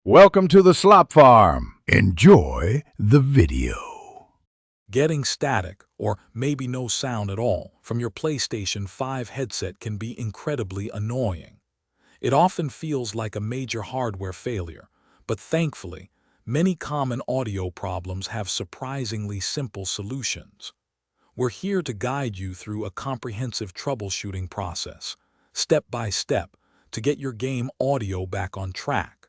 Welcome to the Slop Farm. Enjoy the video. Getting static, or maybe no sound at all, from your PlayStation 5 headset can be incredibly annoying. It often feels like a major hardware failure, but thankfully, many common audio problems have surprisingly simple solutions. We're here to guide you through a comprehensive troubleshooting process, step by step, to get your game audio back on track.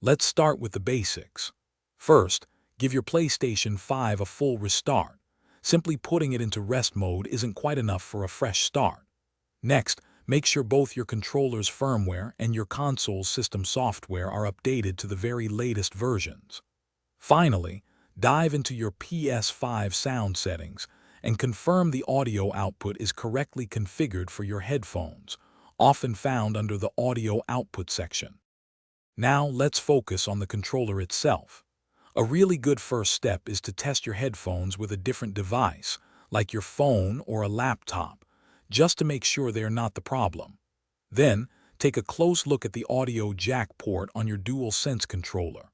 Let's start with the basics. First, give your PlayStation 5 a full restart. Simply putting it into rest mode isn't quite enough for a fresh start. Next, make sure both your controller's firmware and your console's system software are updated to the very latest versions. Finally, dive into your PS5 sound settings and confirm the audio output is correctly configured for your headphones, often found under the audio output section. Now let's focus on the controller itself. A really good first step is to test your headphones with a different device, like your phone or a laptop, just to make sure they are not the problem. Then, take a close look at the audio jack port on your DualSense controller.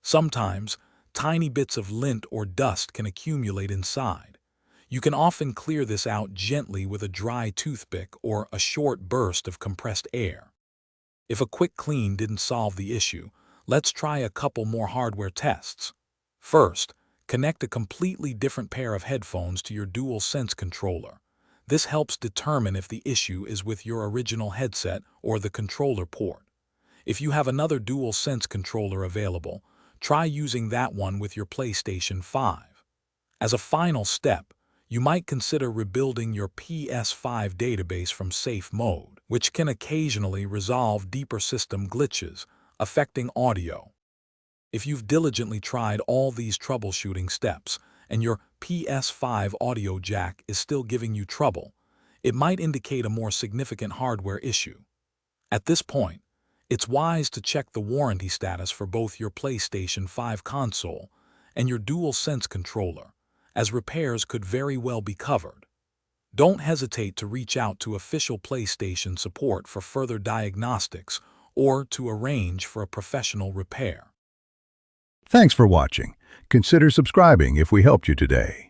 Sometimes, tiny bits of lint or dust can accumulate inside. You can often clear this out gently with a dry toothpick or a short burst of compressed air. If a quick clean didn't solve the issue, let's try a couple more hardware tests. First, connect a completely different pair of headphones to your DualSense controller. This helps determine if the issue is with your original headset or the controller port. If you have another DualSense controller available, try using that one with your PlayStation 5. As a final step, you might consider rebuilding your PS5 database from safe mode, which can occasionally resolve deeper system glitches affecting audio. If you've diligently tried all these troubleshooting steps and your PS5 audio jack is still giving you trouble, it might indicate a more significant hardware issue. At this point, it's wise to check the warranty status for both your PlayStation 5 console and your DualSense controller, as repairs could very well be covered. Don't hesitate to reach out to official PlayStation support for further diagnostics or to arrange for a professional repair. Thanks for watching. Consider subscribing if we helped you today.